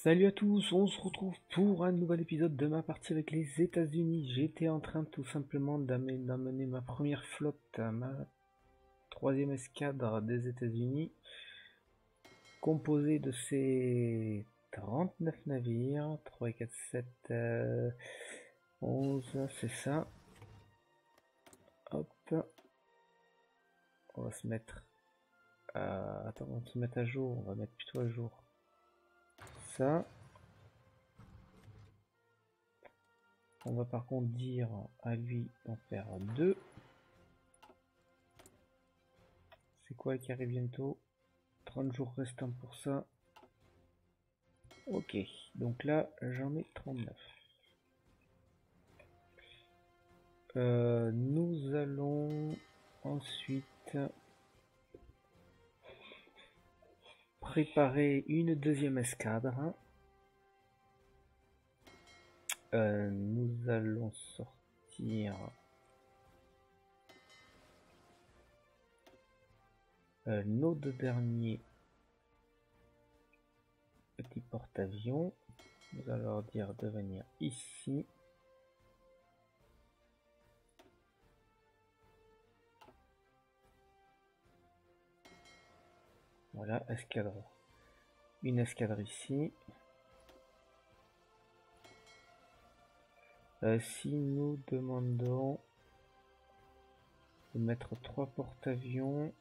Salut à tous, on se retrouve pour un nouvel épisode de ma partie avec les États-Unis. J'étais en train tout simplement d'amener ma première flotte à ma troisième escadre des États-Unis, composée de ces 39 navires, 3, 4, 7, 11, c'est ça. Hop, on va se mettre attends, on va se mettre à jour, on va mettre plutôt à jour ça. On va par contre dire à lui d'en faire 2. C'est quoi qui arrive bientôt? 30 jours restants pour ça. Ok, donc là j'en ai 39. Nous allons ensuite préparer une deuxième escadre. Nous allons sortir nos deux derniers petits porte-avions. Nous allons leur dire de venir ici. Voilà, escadre. Une escadre ici. Si nous demandons de mettre 3 porte-avions,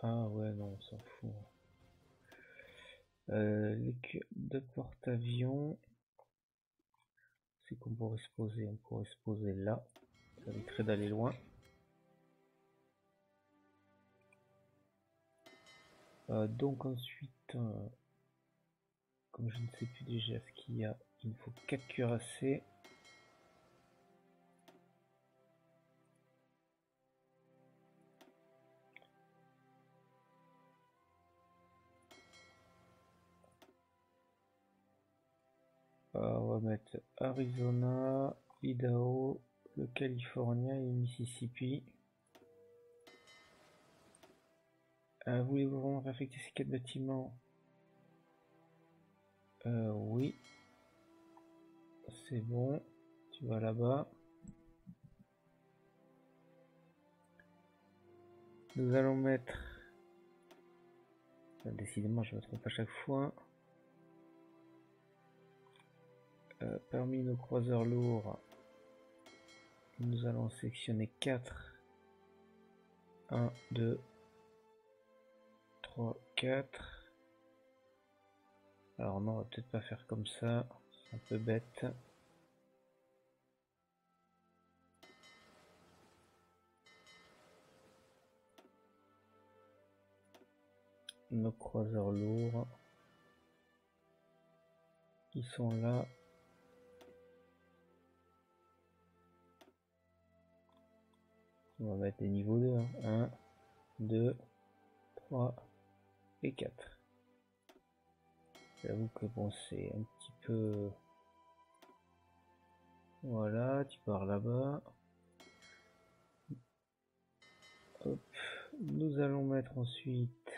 ah ouais, non, on s'en fout. Les deux porte-avions, c'est qu'on pourrait se poser, on pourrait se poser là, ça éviterait d'aller loin. Donc ensuite, comme je ne sais plus déjà ce qu'il y a, il me faut 4 cuirassés. On va mettre Arizona, Idaho, le California et Mississippi. Voulez-vous vraiment réaffecter ces 4 bâtiments? Oui. C'est bon. Tu vas là-bas. Nous allons mettre... Décidément, je me trompe à chaque fois. Parmi nos croiseurs lourds, nous allons sélectionner 4. 1, 2, 3, 4. Alors non, on va peut-être pas faire comme ça. C'est un peu bête. Nos croiseurs lourds. Ils sont là. On va mettre des niveaux 2. 1, 2, 3 et 4. J'avoue que bon, c'est un petit peu... Voilà, tu pars là-bas. Hop. Nous allons mettre ensuite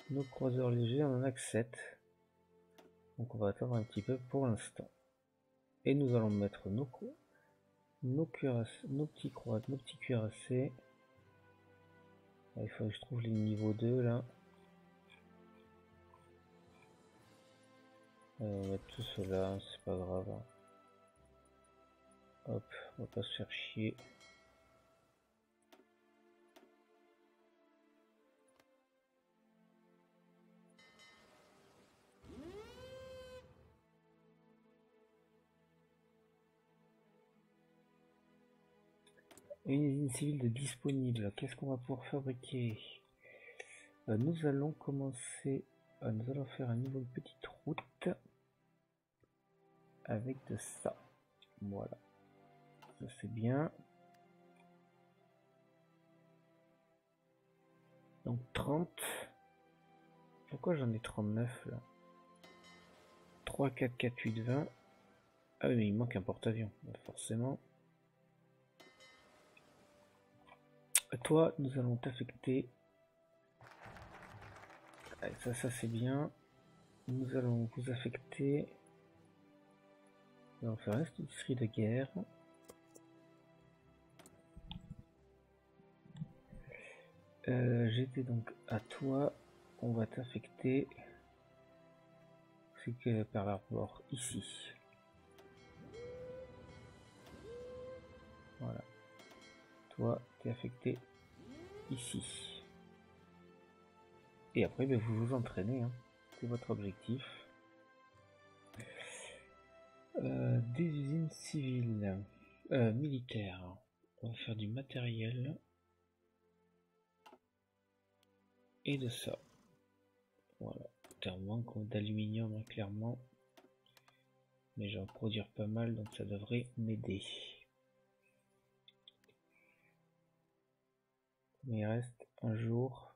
nos croiseurs légers, on en a que 7. Donc on va attendre un petit peu pour l'instant. Et nous allons mettre nos petits cuirassés. Il faut que je trouve les niveaux 2 là. On va mettre tout cela, c'est pas grave. Hop, on va pas se faire chier. Une usine civile de disponible. Qu'est-ce qu'on va pouvoir fabriquer? Nous allons commencer. Nous allons faire un niveau de petite route avec de ça. Voilà. Ça c'est bien. Donc 30. Pourquoi j'en ai 39 là? 3, 4, 4, 8, 20. Ah oui, mais il manque un porte-avions. Forcément. toi, nous allons t'affecter. Ça c'est bien. Nous allons vous affecter. On va faire industrie de guerre. J'étais donc à toi. On va t'affecter. C'est que par rapport ici. Voilà. Toi, t'es affecté ici. Et après, ben, vous vous entraînez. Hein. C'est votre objectif. Des usines civiles. Militaires. On va faire du matériel. Et de ça. Voilà. Un manque d'aluminium, hein, clairement. Mais je vais en produire pas mal, donc ça devrait m'aider. Mais il reste un jour.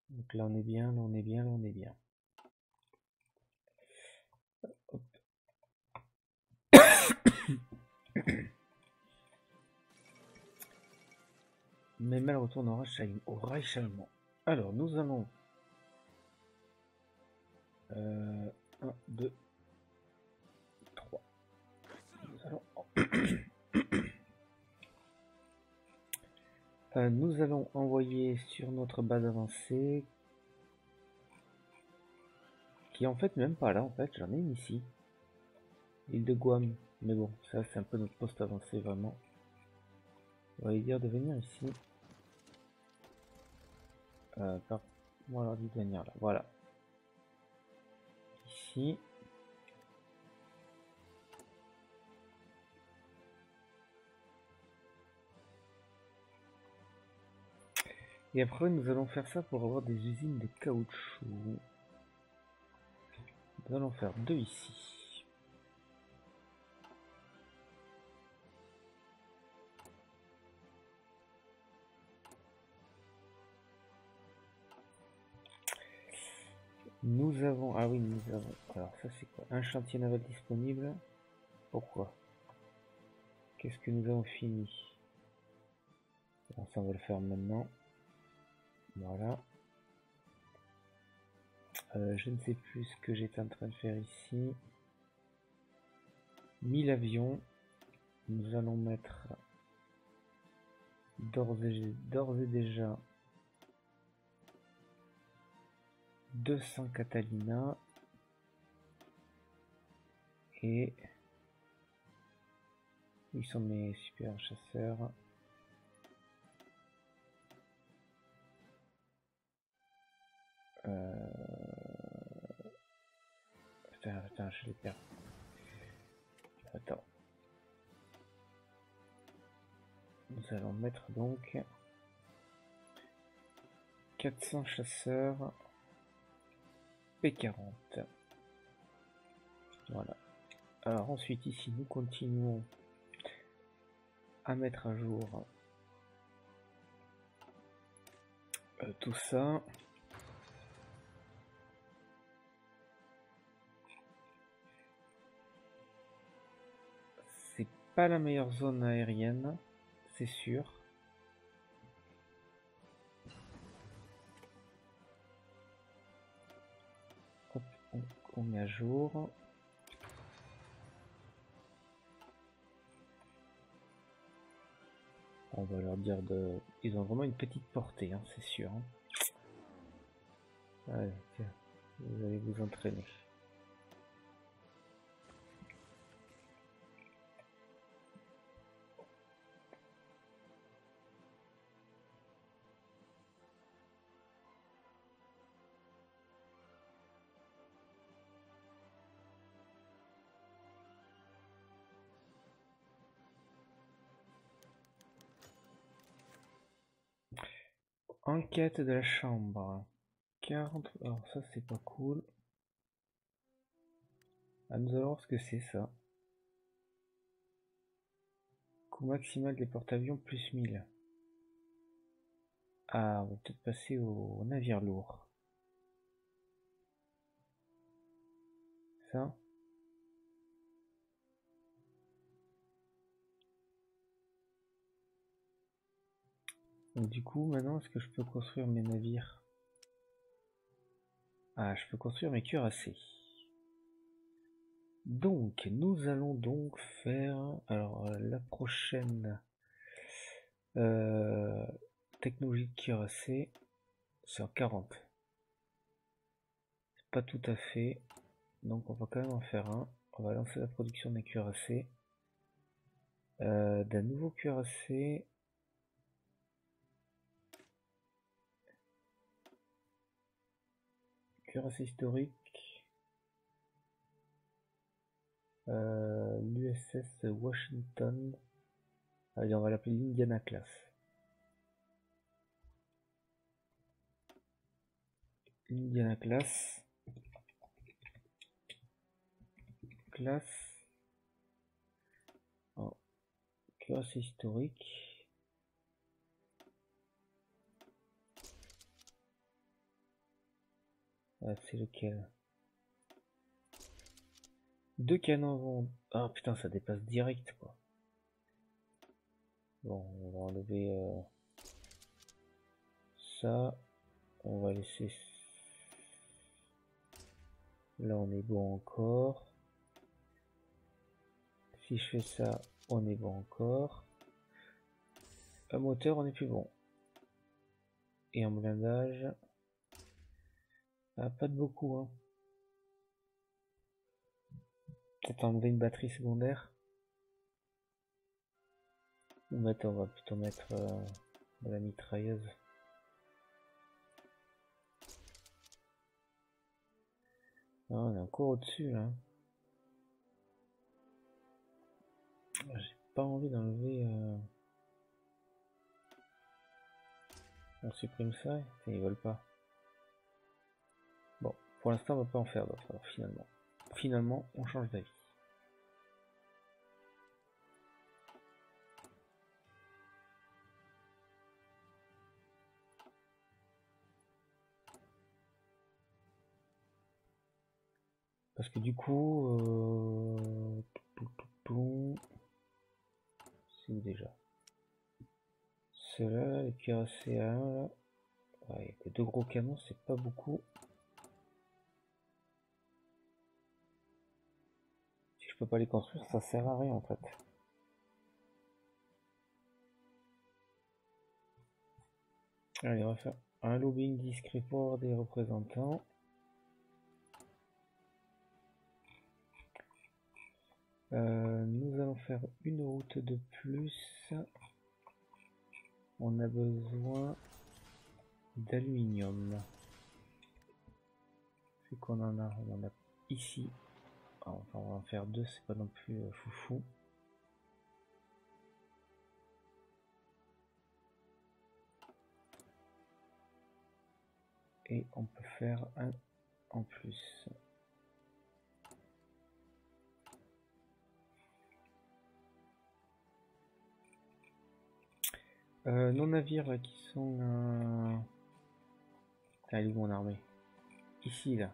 Donc là on est bien, là on est bien, là on est bien. Hop. Mes mails retournent au Reich allemand. Alors nous allons 1, 2, 3. Nous allons envoyer sur notre base avancée, qui est en fait même pas là, en fait j'en ai une ici, l'île de Guam, mais bon ça c'est un peu notre poste avancé vraiment. On va lui dire de venir ici. On va leur dire de venir là, voilà. Ici. Et après nous allons faire ça pour avoir des usines de caoutchouc. Nous allons faire 2 ici. Nous avons... Ah oui, nous avons... Alors ça c'est quoi? Un chantier naval disponible. Pourquoi? Qu'est-ce que nous avons fini? Alors, ça on va le faire maintenant. Voilà. Je ne sais plus ce que j'étais en train de faire ici. 1000 avions. Nous allons mettre d'ores et déjà 200 Catalina et ils sont mes super chasseurs. Putain, je les perds. Attends. Nous allons mettre donc 400 chasseurs P40. Voilà. Alors ensuite ici nous continuons à mettre à jour tout ça. C'est pas la meilleure zone aérienne, c'est sûr. Hop, on met à jour. On va leur dire de... Ils ont vraiment une petite portée, hein, c'est sûr. Hein. Allez, tiens, vous allez vous entraîner. Enquête de la chambre. 40... Alors ça c'est pas cool. Ah, nous allons voir ce que c'est ça. Coût maximal des porte-avions plus 1000. Ah, on va peut-être passer au navire lourd. ça. Donc du coup, maintenant, est-ce que je peux construire mes navires? Ah, je peux construire mes cuirassés. Donc, nous allons donc faire... Alors, la prochaine technologie de cuirassé, c'est en 40. C'est pas tout à fait. Donc, on va quand même en faire un. On va lancer la production des cuirassés. D'un nouveau cuirassé. Cuirassé historique. L'USS Washington. Allez, on va l'appeler l'Indiana Class. L'Indiana Class. Oh, cuirassé historique. Ah, c'est lequel? Deux canons vont... Ah putain, ça dépasse direct quoi. Bon, on va enlever ça. On va laisser... Là on est bon encore. Si je fais ça, on est bon encore. Un moteur, on est plus bon. Et en blindage... Ah, pas de beaucoup hein. Peut-être enlever une batterie secondaire. On va plutôt mettre de la mitrailleuse. Ah, on est encore au-dessus là. J'ai pas envie d'enlever... On supprime ça, ils veulent pas. Bon, pour l'instant on va pas en faire d'autres alors finalement. Finalement, on change d'avis. Parce que du coup, c'est où déjà? Ceux-là, les cuirassés à 1 là. Ouais, il y a que deux gros canons, c'est pas beaucoup. Si je peux pas les construire, ça sert à rien en fait. Allez, on va faire un lobbying discret pour avoir des représentants. Nous allons faire une route de plus. On a besoin d'aluminium. Vu qu'on en a, on en a ici. Enfin, on va en faire deux, c'est pas non plus foufou. Et on peut faire un en plus. Nos navires là qui sont... Ah, où mon armée? Ici là.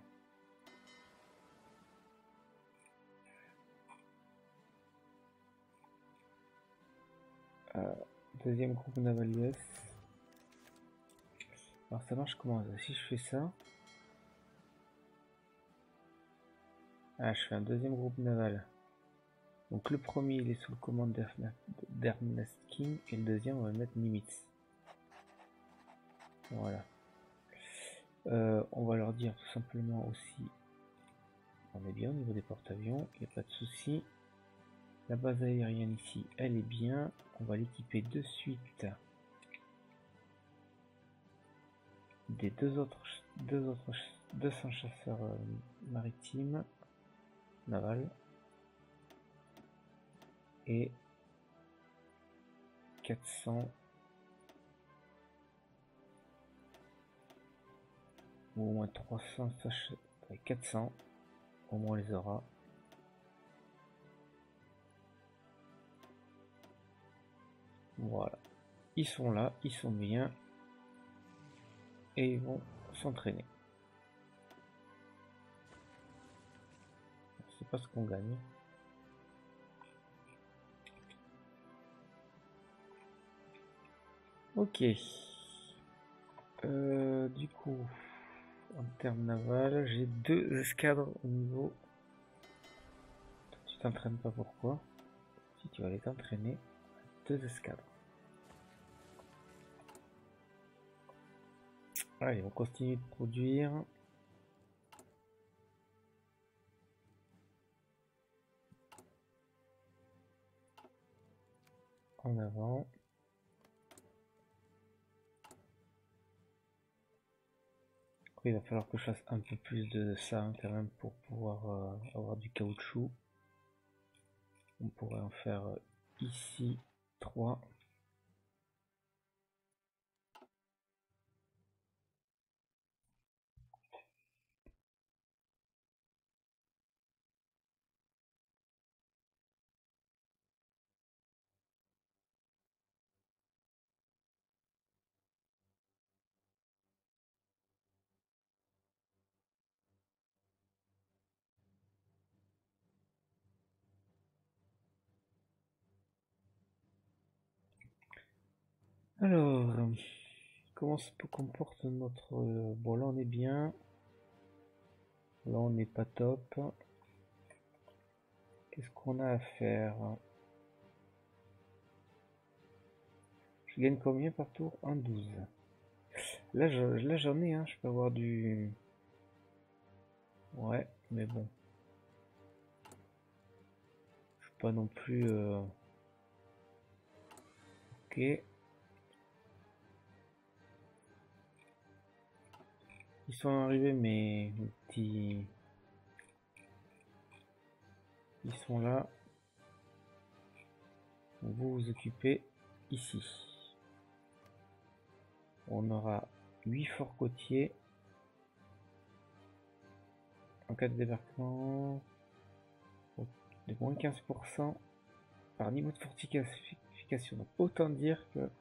Deuxième groupe naval US. Alors ça marche comment? Si je fais ça... Ah, je fais un deuxième groupe naval. Donc le premier il est sous le commande d'Ernest King et le deuxième on va mettre Nimitz. Voilà. On va leur dire tout simplement aussi, on est bien au niveau des porte-avions, il n'y a pas de souci. La base aérienne ici, elle est bien. On va l'équiper de suite des deux autres 200 chasseurs maritimes, navals et 400 ou au moins 300 400, au moins on les aura. Voilà, ils sont là, ils sont bien et ils vont s'entraîner. pas ce qu'on gagne. Ok. Du coup, en termes naval, j'ai 2 escadres au niveau. Tu t'entraînes pas, pourquoi? Si tu vas aller t'entraîner, 2 escadres. Allez, on continue de produire. En avant. Il va falloir que je fasse un peu plus de ça hein, quand même pour pouvoir avoir du caoutchouc. On pourrait en faire ici 3. Alors, comment se comporte notre... bon là on est bien. Là on n'est pas top. Qu'est-ce qu'on a à faire? Je gagne combien par tour? 1,12. Là j'en ai, hein. Je peux avoir du... Ouais, mais bon. Je suis pas non plus... Ok. Ils sont arrivés mes petits... Ils sont là. Vous vous occupez ici. On aura 8 forts côtiers. En cas de débarquement, de moins 15% par niveau de fortification. Donc autant dire que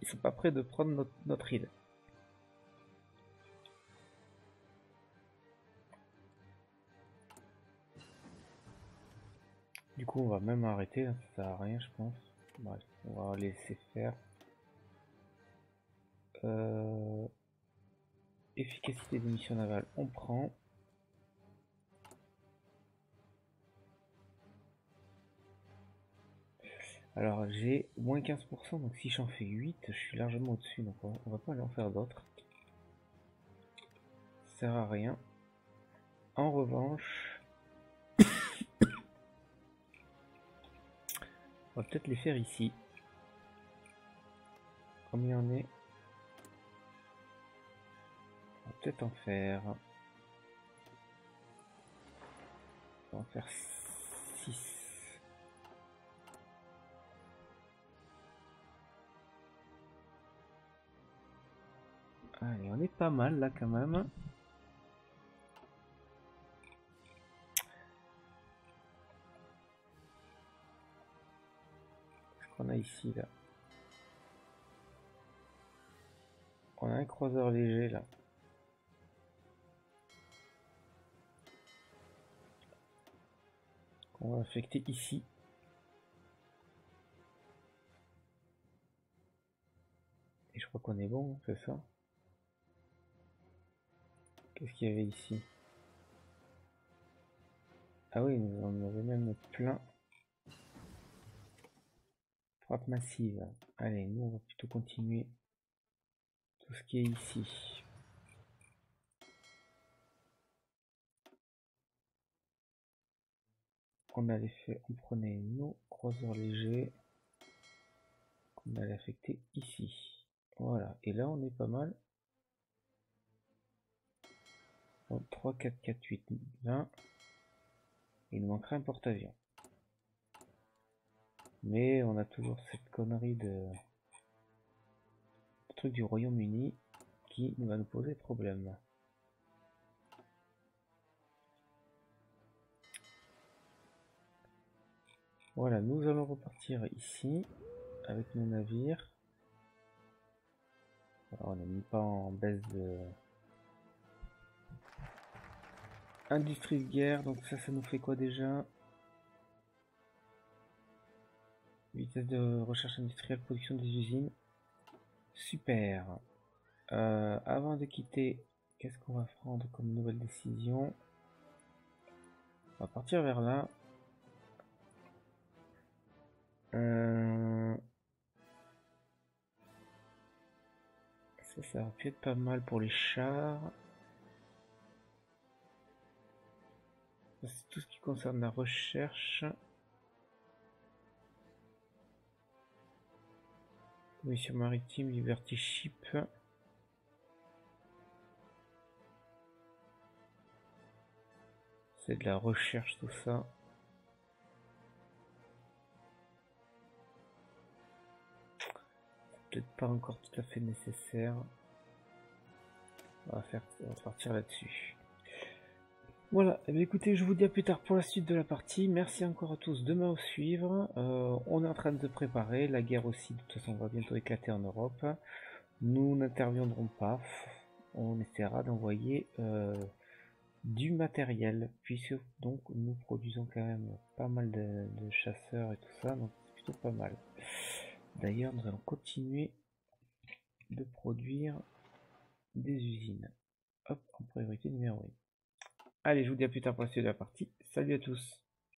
ils sont pas prêts de prendre notre île. Du coup, on va même arrêter, ça sert à rien, je pense. Bref, on va laisser faire. Efficacité des missions navales, on prend. Alors, j'ai moins 15%, donc si j'en fais 8, je suis largement au-dessus, donc on va pas aller en faire d'autres. Ça sert à rien. En revanche, on va peut-être les faire ici. Combien on est? On va peut-être en faire... On va en faire 6. Allez, on est pas mal là quand même. Qu'est-ce qu'on a ici là? On a un croiseur léger là. On va affecter ici. Et je crois qu'on est bon, c'est ça? Qu'est-ce qu'il y avait ici? Ah oui, nous en avait même plein. Frappe massive. Allez, nous on va plutôt continuer tout ce qui est ici. On allait faire, on prenait nos croiseurs légers qu'on allait affecter ici. Voilà, et là on est pas mal. Donc 3, 4, 4, 8, 20. Il nous manquera un porte-avions. Mais on a toujours cette connerie de truc du Royaume-Uni qui va nous poser problème. Voilà, nous allons repartir ici avec nos navires. Alors, on n'est même pas en baisse de... Industrie de guerre, donc ça nous fait quoi déjà? Vitesse de recherche industrielle, production des usines. Super. Avant de quitter, qu'est-ce qu'on va prendre comme nouvelle décision? On va partir vers là. Ça va pu être pas mal pour les chars. C'est tout ce qui concerne la recherche. Mission maritime, Liberty Ship. C'est de la recherche tout ça. Peut-être pas encore tout à fait nécessaire. On va partir là-dessus. Voilà, eh bien, écoutez, je vous dis à plus tard pour la suite de la partie. Merci encore à tous de me suivre. On est en train de se préparer. La guerre aussi, de toute façon, va bientôt éclater en Europe. Nous n'interviendrons pas. On essaiera d'envoyer du matériel, puisque donc nous produisons quand même pas mal de chasseurs et tout ça, donc c'est plutôt pas mal. D'ailleurs, nous allons continuer de produire des usines. Hop, en priorité numéro 1. Allez, je vous dis à plus tard pour la suite de la partie. Salut à tous.